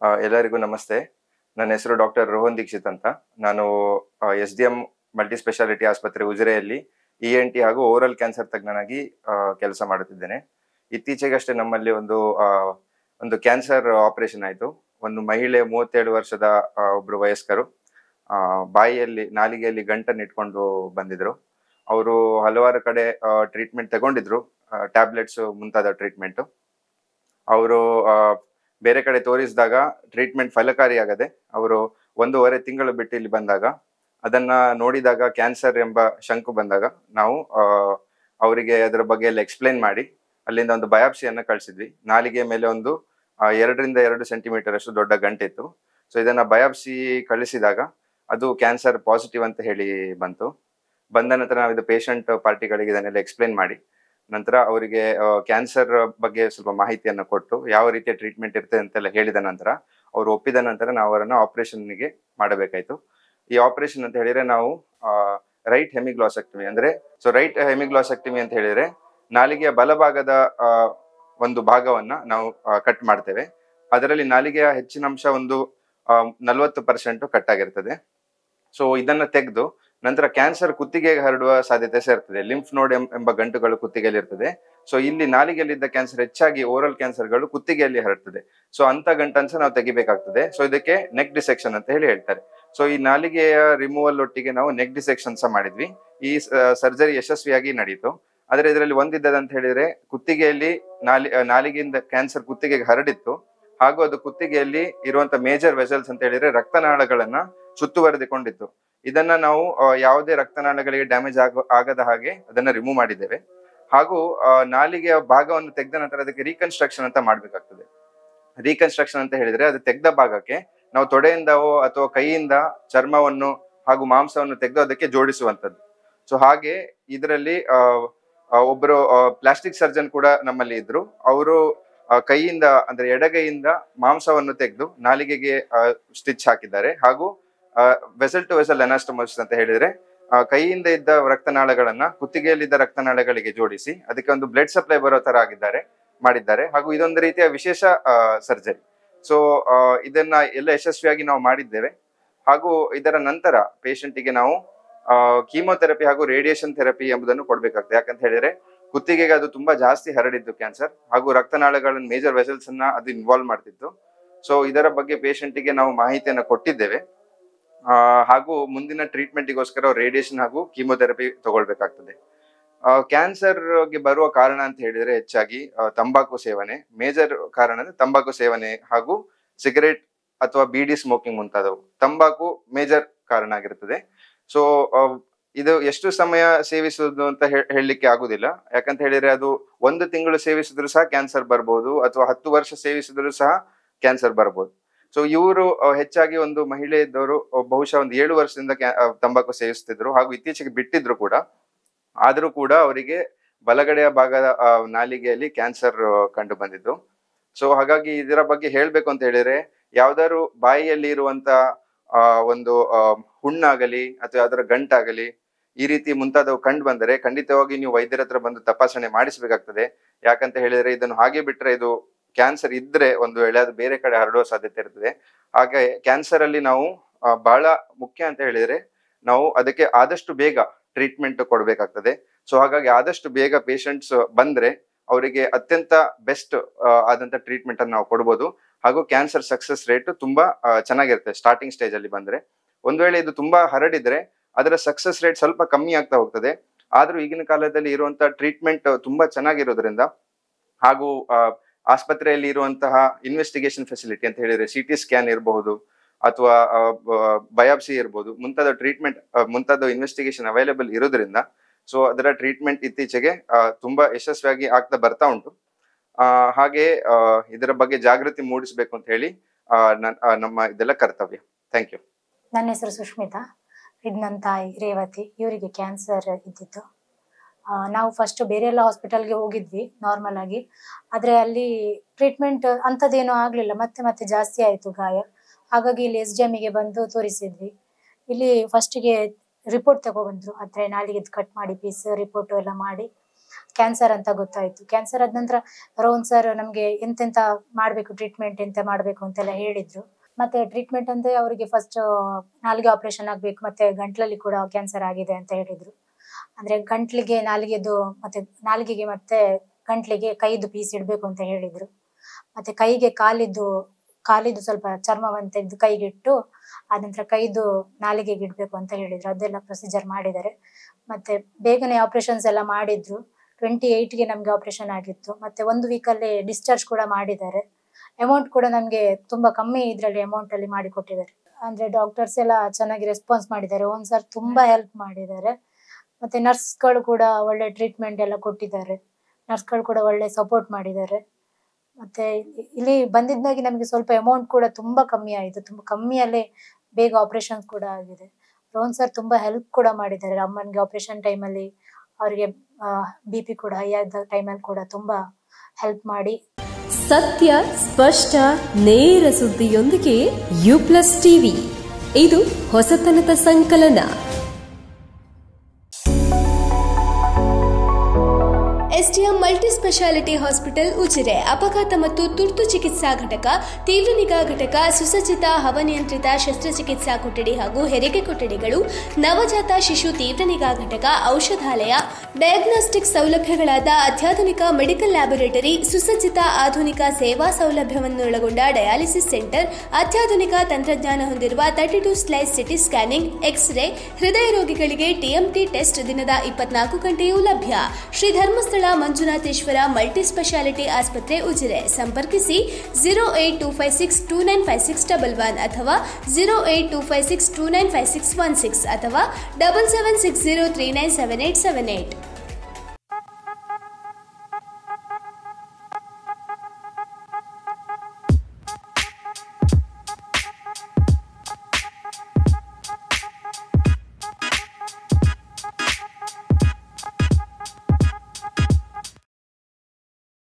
ಎಲ್ಲರಿಗೂ ನಮಸ್ತೆ. ನನ್ನ ಹೆಸರು ಡಾಕ್ಟರ್ ರೋಹನ್ ದೀಕ್ಷಿತ್ ಅಂತ. ನಾನು SDM ಮಲ್ಟಿ ಸ್ಪೆಷಾಲಿಟಿ ಆಸ್ಪತ್ರೆ ಉಜಿರೆಯಲ್ಲಿ ENT ಹಾಗೂ ಓರಲ್ ಕ್ಯಾನ್ಸರ್ ತಜ್ಞನಾಗಿ ಕೆಲಸ ಮಾಡುತ್ತಿದ್ದೇನೆ. ಇತ್ತೀಚೆಗಷ್ಟೇ ನಮ್ಮಲ್ಲಿ ಒಂದು ಕ್ಯಾನ್ಸರ್ ಆಪರೇಷನ್ ಆಯಿತು. ಒಂದು ಮಹಿಳೆ 37 ವರ್ಷದ ಒಬ್ಬರು ವಯಸ್ಕರು ಬಾಯಿಯಲ್ಲಿ ನಾಲಿಗೆಯಲ್ಲಿ ಗಂಟನ್ನು ಇಟ್ಕೊಂಡು ಬಂದಿದ್ರು. ಅವರು ಹಲವಾರು ಕಡೆ ಟ್ರೀಟ್ಮೆಂಟ್ ತಗೊಂಡಿದ್ರು, ಟ್ಯಾಬ್ಲೆಟ್ಸ್ ಮುಂತಾದ ಟ್ರೀಟ್ಮೆಂಟ್. ಅವರು ಬೇರೆ ಕಡೆ ತೋರಿಸಿದಾಗ ಟ್ರೀಟ್ಮೆಂಟ್ ಫಲಕಾರಿಯಾಗದೆ ಅವರು 1.5 ತಿಂಗಳು ಬಿಟ್ಟು ಇಲ್ಲಿ ಬಂದಾಗ ಅದನ್ನ ನೋಡಿದಾಗ ಕ್ಯಾನ್ಸರ್ ಎಂಬ ಶಂಕು ಬಂದಾಗ ನಾವು ಅವರಿಗೆ ಅದರ ಬಗ್ಗೆ ಎಲ್ಲ ಎಕ್ಸ್ಪ್ಲೈನ್ ಮಾಡಿ ಅಲ್ಲಿಂದ ಒಂದು ಬಯಾಪ್ಸಿಯನ್ನು ಕಳಿಸಿದ್ವಿ. ನಾಲಿಗೆ ಮೇಲೆ ಒಂದು 2 ಸೆಂಟಿಮೀಟರ್ ಅಷ್ಟು ದೊಡ್ಡ ಗಂಟಿತ್ತು. ಸೊ ಇದನ್ನ ಬಯಾಪ್ಸಿ ಕಳಿಸಿದಾಗ ಅದು ಕ್ಯಾನ್ಸರ್ ಪಾಸಿಟಿವ್ ಅಂತ ಹೇಳಿ ಬಂದ ನಂತರ ನಾವು ಇದು ಪೇಷಂಟ್ ಪಾರ್ಟಿಗಳಿಗೆ ಇದನ್ನೆಲ್ಲ ಎಕ್ಸ್ಪ್ಲೈನ್ ಮಾಡಿ ನಂತರ ಅವರಿಗೆ ಕ್ಯಾನ್ಸರ್ ಬಗ್ಗೆ ಸ್ವಲ್ಪ ಮಾಹಿತಿಯನ್ನು ಕೊಟ್ಟು ಯಾವ ರೀತಿಯ ಟ್ರೀಟ್ಮೆಂಟ್ ಇರ್ತದೆ ಅಂತೆಲ್ಲ ಹೇಳಿದ ನಂತರ ಅವರು ಒಪ್ಪಿದ ನಂತರ ನಾವು ಅವರನ್ನು ಆಪರೇಷನ್ಗೆ ಮಾಡಬೇಕಾಯ್ತು. ಈ ಆಪರೇಷನ್ ಅಂತ ಹೇಳಿದ್ರೆ ನಾವು ರೈಟ್ ಹೆಮಿಗ್ಲಾಸೆಕ್ಟಮಿ ಅಂದ್ರೆ ರೈಟ್ ಹೆಮಿಗ್ಲಾಸೆಕ್ಟಮಿ ಅಂತ ಹೇಳಿದ್ರೆ ನಾಲಿಗೆಯ ಬಲಭಾಗದ ಒಂದು ಭಾಗವನ್ನ ನಾವು ಕಟ್ ಮಾಡ್ತೇವೆ. ಅದರಲ್ಲಿ ನಾಲಿಗೆಯ ಹೆಚ್ಚಿನ ಅಂಶ ಒಂದು 40% ಕಟ್ ಆಗಿರ್ತದೆ. ಸೊ ಇದನ್ನ ತೆಗೆದು ನಂತರ ಕ್ಯಾನ್ಸರ್ ಕುತ್ತಿಗೆಗೆ ಹರಡುವ ಸಾಧ್ಯತೆ ಸಹ ಇರ್ತದೆ. ಲಿಂಫ್ ನೋಡ್ ಎಂಬ ಗಂಟುಗಳು ಕುತ್ತಿಗೆಯಲ್ಲಿ ಇರ್ತದೆ. ಸೊ ಇಲ್ಲಿ ನಾಲಿಗೆಯಲ್ಲಿದ್ದ ಕ್ಯಾನ್ಸರ್ ಹೆಚ್ಚಾಗಿ ಓರಲ್ ಕ್ಯಾನ್ಸರ್ಗಳು ಕುತ್ತಿಗೆಯಲ್ಲಿ ಹರಡ್ತದೆ. ಸೊ ಅಂತ ಗಂಟನ್ನು ನಾವು ತೆಗಿಬೇಕಾಗ್ತದೆ. ಸೊ ಇದಕ್ಕೆ ನೆಕ್ ಡಿಸೆಕ್ಷನ್ ಅಂತ ಹೇಳಿ ಹೇಳ್ತಾರೆ. ಸೊ ಈ ನಾಲಿಗೆಯ ರಿಮೂವಲ್ ಒಟ್ಟಿಗೆ ನಾವು ನೆಕ್ ಡಿಸೆಕ್ಷನ್ ಸಹ ಮಾಡಿದ್ವಿ. ಈ ಸರ್ಜರಿ ಯಶಸ್ವಿಯಾಗಿ ನಡೀತು. ಆದ್ರೆ ಇದರಲ್ಲಿ ಒಂದಿದ್ದದಂತ ಹೇಳಿದ್ರೆ ಕುತ್ತಿಗೆಯಲ್ಲಿ ನಾಲಿಗೆಯಿಂದ ಕ್ಯಾನ್ಸರ್ ಕುತ್ತಿಗೆಗೆ ಹರಡಿತ್ತು ಹಾಗೂ ಅದು ಕುತ್ತಿಗೆಯಲ್ಲಿ ಇರುವಂತ ಮೇಜರ್ ವೆಸಲ್ಸ್ ಅಂತ ಹೇಳಿದ್ರೆ ರಕ್ತನಾಳಗಳನ್ನ ಸುತ್ತುವರೆದುಕೊಂಡಿತ್ತು. ಇದನ್ನ ನಾವು ಯಾವುದೇ ರಕ್ತನಾಳಗಳಿಗೆ ಡ್ಯಾಮೇಜ್ ಆಗದ ಹಾಗೆ ಅದನ್ನ ರಿಮೂವ್ ಮಾಡಿದ್ದೇವೆ. ಹಾಗೂ ನಾಲಿಗೆಯ ಭಾಗವನ್ನು ತೆಗೆದ ನಂತರ ಅದಕ್ಕೆ ರೀಕನ್ಸ್ಟ್ರಕ್ಷನ್ ಅಂತ ಮಾಡ್ಬೇಕಾಗ್ತದೆ. ರೀಕನ್ಸ್ಟ್ರಕ್ಷನ್ ಅಂತ ಹೇಳಿದ್ರೆ ಅದು ತೆಗೆದ ಭಾಗಕ್ಕೆ ನಾವು ತೊಡೆಯಿಂದವೋ ಅಥವಾ ಕೈಯಿಂದ ಚರ್ಮವನ್ನು ಹಾಗೂ ಮಾಂಸವನ್ನು ತೆಗೆದು ಅದಕ್ಕೆ ಜೋಡಿಸುವಂತದ್ದು. ಸೊ ಹಾಗೆ ಇದರಲ್ಲಿ ಒಬ್ಬರು ಪ್ಲಾಸ್ಟಿಕ್ ಸರ್ಜನ್ ಕೂಡ ನಮ್ಮಲ್ಲಿ ಇದ್ರು. ಅವರು ಕೈಯಿಂದ ಅಂದ್ರೆ ಎಡಗೈಯಿಂದ ಮಾಂಸವನ್ನು ತೆಗೆದು ನಾಲಿಗೆಗೆ ಸ್ಟಿಚ್ ಹಾಕಿದ್ದಾರೆ. ಹಾಗೂ ವೆಸಲ್ ಟು ವೆಸಲ್ ಅನಾಸ್ಟೋಮೋಸಿಸ್ ಅಂತ ಹೇಳಿದ್ರೆ ಕೈಯಿಂದ ಇದ್ದ ರಕ್ತನಾಳಗಳನ್ನ ಕುತ್ತಿಗೆಯಲ್ಲಿದ್ದ ರಕ್ತನಾಳಗಳಿಗೆ ಜೋಡಿಸಿ ಅದಕ್ಕೆ ಒಂದು ಬ್ಲಡ್ ಸಪ್ಲೈ ಬರೋ ತರ ಮಾಡಿದ್ದಾರೆ. ಹಾಗೂ ಇದೊಂದು ರೀತಿಯ ವಿಶೇಷ ಸರ್ಜರಿ. ಸೊ ಇದನ್ನ ಎಲ್ಲ ಯಶಸ್ವಿಯಾಗಿ ನಾವು ಮಾಡಿದ್ದೇವೆ. ಹಾಗೂ ಇದರ ನಂತರ ಪೇಷಂಟಿಗೆ ನಾವು ಕೀಮೋಥೆರಪಿ ಹಾಗೂ ರೇಡಿಯೇಷನ್ ಥೆರಪಿ ಎಂಬುದನ್ನು ಕೊಡ್ಬೇಕಾಗ್ತದೆ. ಯಾಕಂತ ಹೇಳಿದ್ರೆ ಕುತ್ತಿಗೆಗೆ ಅದು ತುಂಬಾ ಜಾಸ್ತಿ ಹರಡಿದ್ದು ಕ್ಯಾನ್ಸರ್ ಹಾಗೂ ರಕ್ತನಾಳಗಳನ್ನ ಮೇಜರ್ ವೆಸಲ್ಸ್ ಅನ್ನ ಅದು ಇನ್ವಾಲ್ವ್ ಮಾಡ್ತಿತ್ತು. ಸೊ ಇದರ ಬಗ್ಗೆ ಪೇಷಂಟಿಗೆ ನಾವು ಮಾಹಿತಿಯನ್ನು ಕೊಟ್ಟಿದ್ದೇವೆ. ಹಾಗೂ ಮುಂದಿನ ಟ್ರೀಟ್ಮೆಂಟ್ಗೋಸ್ಕರ ರೇಡಿಯೇಷನ್ ಹಾಗೂ ಕೀಮೋಥೆರಪಿ ತಗೊಳ್ಬೇಕಾಗ್ತದೆ. ಕ್ಯಾನ್ಸರ್ಗೆ ಬರುವ ಕಾರಣ ಅಂತ ಹೇಳಿದ್ರೆ ಹೆಚ್ಚಾಗಿ ತಂಬಾಕು ಸೇವನೆ, ಮೇಜರ್ ಕಾರಣ ಅಂದ್ರೆ ತಂಬಾಕು ಸೇವನೆ ಹಾಗೂ ಸಿಗರೇಟ್ ಅಥವಾ ಬೀಡಿ ಸ್ಮೋಕಿಂಗ್ ಮುಂತಾದವು. ತಂಬಾಕು ಮೇಜರ್ ಕಾರಣ ಆಗಿರ್ತದೆ. ಸೊ ಇದು ಎಷ್ಟು ಸಮಯ ಸೇವಿಸುವುದು ಅಂತ ಹೇಳಲಿಕ್ಕೆ ಆಗುದಿಲ್ಲ. ಯಾಕಂತ ಹೇಳಿದ್ರೆ ಅದು 1 ತಿಂಗಳು ಸೇವಿಸಿದ್ರು ಸಹ ಕ್ಯಾನ್ಸರ್ ಬರ್ಬೋದು ಅಥವಾ 10 ವರ್ಷ ಸೇವಿಸಿದ್ರು ಸಹ ಕ್ಯಾನ್ಸರ್ ಬರ್ಬೋದು. ಸೊ ಇವರು ಹೆಚ್ಚಾಗಿ ಒಂದು ಮಹಿಳೆ ಇದ್ದವರು ಬಹುಶಃ ಒಂದು 7 ವರ್ಷದಿಂದ ತಂಬಾಕು ಸೇವಿಸ್ತಿದ್ರು ಹಾಗೂ ಇತ್ತೀಚೆಗೆ ಬಿಟ್ಟಿದ್ರು ಕೂಡ. ಆದ್ರೂ ಕೂಡ ಅವರಿಗೆ ಬಲಗಡೆಯ ಭಾಗದ ನಾಲಿಗೆಯಲ್ಲಿ ಕ್ಯಾನ್ಸರ್ ಕಂಡು ಬಂದಿದ್ದು. ಸೊ ಹಾಗಾಗಿ ಇದರ ಬಗ್ಗೆ ಹೇಳ್ಬೇಕು ಅಂತ ಹೇಳಿದ್ರೆ ಯಾವ್ದಾದ್ರು ಬಾಯಿಯಲ್ಲಿ ಇರುವಂತ ಒಂದು ಹುಣ್ಣಾಗಲಿ ಅಥವಾ ಯಾವ್ದಾರ ಗಂಟಾಗಲಿ ಈ ರೀತಿ ಮುಂತಾದವು ಕಂಡು ಬಂದರೆ ಖಂಡಿತವಾಗಿ ನೀವು ವೈದ್ಯರ ಹತ್ರ ಬಂದು ತಪಾಸಣೆ ಮಾಡಿಸ್ಬೇಕಾಗ್ತದೆ. ಯಾಕಂತ ಹೇಳಿದ್ರೆ ಇದನ್ನು ಹಾಗೆ ಬಿಟ್ರೆ ಇದು ಕ್ಯಾನ್ಸರ್ ಇದ್ರೆ ಒಂದು ವೇಳೆ ಅದು ಬೇರೆ ಕಡೆ ಹರಡುವ ಸಾಧ್ಯತೆ ಇರ್ತದೆ. ಹಾಗೆ ಕ್ಯಾನ್ಸರ್ ಅಲ್ಲಿ ನಾವು ಬಹಳ ಮುಖ್ಯ ಅಂತ ಹೇಳಿದ್ರೆ ನಾವು ಅದಕ್ಕೆ ಆದಷ್ಟು ಬೇಗ ಟ್ರೀಟ್ಮೆಂಟ್ ಕೊಡ್ಬೇಕಾಗ್ತದೆ. ಸೊ ಹಾಗಾಗಿ ಆದಷ್ಟು ಬೇಗ ಪೇಷಂಟ್ಸ್ ಬಂದ್ರೆ ಅವರಿಗೆ ಅತ್ಯಂತ ಬೆಸ್ಟ್ ಆದಂತ ಟ್ರೀಟ್ಮೆಂಟ್ ಅನ್ನು ನಾವು ಕೊಡ್ಬೋದು. ಹಾಗೂ ಕ್ಯಾನ್ಸರ್ ಸಕ್ಸಸ್ ರೇಟ್ ತುಂಬಾ ಚೆನ್ನಾಗಿರುತ್ತೆ ಸ್ಟಾರ್ಟಿಂಗ್ ಸ್ಟೇಜ್ ಅಲ್ಲಿ ಬಂದ್ರೆ. ಒಂದ್ ವೇಳೆ ಇದು ತುಂಬಾ ಹರಡಿದ್ರೆ ಅದರ ಸಕ್ಸಸ್ ರೇಟ್ ಸ್ವಲ್ಪ ಕಮ್ಮಿ ಆಗ್ತಾ ಹೋಗ್ತದೆ. ಆದ್ರೂ ಈಗಿನ ಕಾಲದಲ್ಲಿ ಇರುವಂತ ಟ್ರೀಟ್ಮೆಂಟ್ ತುಂಬಾ ಚೆನ್ನಾಗಿರೋದ್ರಿಂದ ಹಾಗೂ ಆಸ್ಪತ್ರೆಯಲ್ಲಿ ಇರುವಂತಹ ಇನ್ವೆಸ್ಟಿಗೇಷನ್ ಫೆಸಿಲಿಟಿ ಅಂತ ಹೇಳಿದ್ರೆ CT ಸ್ಕ್ಯಾನ್ ಇರಬಹುದು ಅಥವಾ ಬಯಾಪ್ಸಿ ಇರ್ಬೋದು, ಮುಂತಾದ ಟ್ರೀಟ್ಮೆಂಟ್ ಮುಂತಾದ ಇನ್ವೆಸ್ಟಿಗೇಷನ್ ಅವೈಲೇಬಲ್ ಇರೋದ್ರಿಂದ ಸೊ ಅದರ ಟ್ರೀಟ್ಮೆಂಟ್ ಇತ್ತೀಚೆಗೆ ತುಂಬಾ ಯಶಸ್ವಿಯಾಗಿ ಆಗ್ತಾ ಬರ್ತಾ ಉಂಟು. ಹಾಗೆ ಇದರ ಬಗ್ಗೆ ಜಾಗೃತಿ ಮೂಡಿಸಬೇಕು ಅಂತ ಹೇಳಿ ನಮ್ಮ ಇದೆಲ್ಲ ಕರ್ತವ್ಯ. Thank you. ನನ್ನ ಹೆಸರು ಸುಷ್ಮಿತಾ. ಇದು ನನ್ನ ತಾಯಿ ರೇವತಿ. ಇವರಿಗೆ ಕ್ಯಾನ್ಸರ್ ಇದ್ದಿತ್ತು. ನಾವು ಫಸ್ಟ್ ಬೇರೆ ಎಲ್ಲ ಹಾಸ್ಪಿಟಲ್ಗೆ ಹೋಗಿದ್ವಿ ನಾರ್ಮಲ್ ಆಗಿ. ಆದರೆ ಅಲ್ಲಿ ಟ್ರೀಟ್ಮೆಂಟ್ ಅಂಥದ್ದೇನೂ ಆಗಲಿಲ್ಲ. ಮತ್ತೆ ಜಾಸ್ತಿ ಆಯಿತು ಗಾಯ. ಹಾಗಾಗಿ ಇಲ್ಲಿ SDMಗೆ ಬಂದು ತೋರಿಸಿದ್ವಿ. ಇಲ್ಲಿ ಫಸ್ಟಿಗೆ ರಿಪೋರ್ಟ್ ತಗೊಬಂದ್ರು. ಆದರೆ ನಾಲಿಗೆ ಕಟ್ ಮಾಡಿ ಪೀಸ್ ರಿಪೋರ್ಟು ಎಲ್ಲ ಮಾಡಿ ಕ್ಯಾನ್ಸರ್ ಅಂತ ಗೊತ್ತಾಯ್ತು. ಕ್ಯಾನ್ಸರ್ ಆದ ನಂತರ ರೋಹನ್ ಸರ್ ನಮ್ಗೆ ಎಂತೆಂತ ಮಾಡ್ಬೇಕು, ಟ್ರೀಟ್ಮೆಂಟ್ ಎಂತ ಮಾಡ್ಬೇಕು ಅಂತೆಲ್ಲ ಹೇಳಿದ್ರು. ಮತ್ತೆ ಟ್ರೀಟ್ಮೆಂಟ್ ಅಂದ್ರೆ ಅವರಿಗೆ ಫಸ್ಟ್ ನಾಲಿಗೆ ಆಪರೇಷನ್ ಆಗ್ಬೇಕು, ಮತ್ತೆ ಗಂಟ್ಲಲ್ಲಿ ಕೂಡ ಕ್ಯಾನ್ಸರ್ ಆಗಿದೆ ಅಂತ ಹೇಳಿದ್ರು. ಅಂದ್ರೆ ಗಂಟ್ಲಿಗೆ ನಾಲಿಗೆದು ಮತ್ತೆ ನಾಲಿಗೆಗೆ ಮತ್ತೆ ಗಂಟ್ಲಿಗೆ ಕೈದು ಪೀಸ್ ಇಡ್ಬೇಕು ಅಂತ ಹೇಳಿದ್ರು. ಮತ್ತೆ ಕೈಗೆ ಕಾಲಿದ್ದು ಸ್ವಲ್ಪ ಚರ್ಮವನ್ನು ತೆಗೆದು ಕೈಗಿಟ್ಟು ಆನಂತರ ಕೈದು ನಾಲಿಗೆಗೆ ಇಡ್ಬೇಕು ಅಂತ ಹೇಳಿದ್ರು. ಅದೆಲ್ಲ ಪ್ರೊಸೀಜರ್ ಮಾಡಿದ್ದಾರೆ. ಮತ್ತೆ ಬೇಗನೆ ಆಪರೇಷನ್ಸ್ ಎಲ್ಲ ಮಾಡಿದ್ರು. 28ಗೆ ನಮ್ಗೆ ಆಪರೇಷನ್ ಆಗಿತ್ತು. ಮತ್ತೆ 1 ವೀಕಲ್ಲಿ ಡಿಸ್ಚಾರ್ಜ್ ಕೂಡ ಮಾಡಿದ್ದಾರೆ. ಅಮೌಂಟ್ ಕೂಡ ನಮ್ಗೆ ತುಂಬಾ ಕಮ್ಮಿ ಇದ್ರಲ್ಲಿ ಅಮೌಂಟ್ ಅಲ್ಲಿ ಮಾಡಿ ಕೊಟ್ಟಿದ್ದಾರೆ. ಅಂದ್ರೆ ಡಾಕ್ಟರ್ಸ್ ಎಲ್ಲ ಚೆನ್ನಾಗಿ ರೆಸ್ಪಾನ್ಸ್ ಮಾಡಿದ್ದಾರೆ. ಒಂದ್ ಸರ್ ತುಂಬಾ ಹೆಲ್ಪ್ ಮಾಡಿದ್ದಾರೆ. ಮತ್ತೆ ನರ್ಸ್ಗಳು ಕೂಡ ಒಳ್ಳೆ ಟ್ರೀಟ್ಮೆಂಟ್ ಎಲ್ಲ ಕೊಟ್ಟಿದ್ದಾರೆ. ನರ್ಸ್ಗಳು ಕೂಡ ಒಳ್ಳೆ ಸಪೋರ್ಟ್ ಮಾಡಿದ್ದಾರೆ. ಮತ್ತೆ ಇಲ್ಲಿ ಬಂದಿದ್ದಾಗಿ ನಮಗೆ ಸ್ವಲ್ಪ ಅಮೌಂಟ್ ಕೂಡ ತುಂಬಾ ಕಮ್ಮಿ ಆಯಿತು. ತುಂಬಾ ಕಮ್ಮಿಯಲ್ಲೇ ಬೇಗ ಆಪರೇಷನ್ ಕೂಡ ಆಗಿದೆ. ರೋಹನ್ ಸರ್ ತುಂಬಾ ಹೆಲ್ಪ್ ಕೂಡ ಮಾಡಿದ್ದಾರೆ. ಅಮ್ಮನಿಗೆ ಆಪರೇಷನ್ ಟೈಮಲ್ಲಿ ಅವರಿಗೆ BP ಕೂಡ ಹೈ ಆದ ಟೈಮಲ್ಲಿ ಕೂಡ ತುಂಬಾ ಹೆಲ್ಪ್ ಮಾಡಿ. ಸತ್ಯ, ಸ್ಪಷ್ಟ, ನೇರ ಸುದ್ದಿಯೊಂದಿಗೆ U+ TV ಇದು ಹೊಸತನದ ಸಂಕಲನ. SDM multi speciality hospital Ujire ಅಪಘಾತ ಮತ್ತು ತುರ್ತು ಚಿಕಿತ್ಸಾ ಘಟಕ, ತೀವ್ರ ನಿಗಾ ಘಟಕ, ಸುಸಜ್ಜಿತ ಹವಾನಿಯಂತ್ರಿತ ಶಸ್ತ್ರಚಿಕಿತ್ಸಾ ಕೊಠಡಿ ಹಾಗೂ ಹೆರಿಗೆ ಕೊಠಡಿಗಳು, ನವಜಾತ ಶಿಶು ತೀವ್ರ ನಿಗಾ ಘಟಕ, ಔಷಧಾಲಯ, ಡಯಾಗ್ನೋಸ್ಟಿಕ್ ಸೌಲಭ್ಯಗಳಾದ ಅತ್ಯಾಧುನಿಕ ಮೆಡಿಕಲ್ ಲ್ಯಾಬೊರೇಟರಿ, ಸುಸಜ್ಜಿತ ಆಧುನಿಕ ಸೇವಾ ಸೌಲಭ್ಯವನ್ನೊಳಗೊಂಡ ಡಯಾಲಿಸಿಸ್ ಸೆಂಟರ್, ಅತ್ಯಾಧುನಿಕ ತಂತ್ರಜ್ಞಾನ ಹೊಂದಿರುವ 32 ಸ್ಲೈಸ್ ಸಿಟಿ ಸ್ಕ್ಯಾನಿಂಗ್, ಎಕ್ಸ್ರೇ, ಹೃದಯ ರೋಗಿಗಳಿಗೆ TMT ಟೆಸ್ಟ್ ದಿನದ 24 ಗಂಟೆಯೂ ಲಭ್ಯ. ಶ್ರೀ ಧರ್ಮಸ್ಥಳ ಮಂಜುನಾಥೇಶ್ವರ ಮಲ್ಟಿ ಸ್ಪೆಷಾಲಿಟಿ ಆಸ್ಪತ್ರೆ ಉಜಿರೆ. ಸಂಪರ್ಕಿಸಿ 08256295611 ಅಥವಾ 08256295616 ಅಥವಾ 7760397878.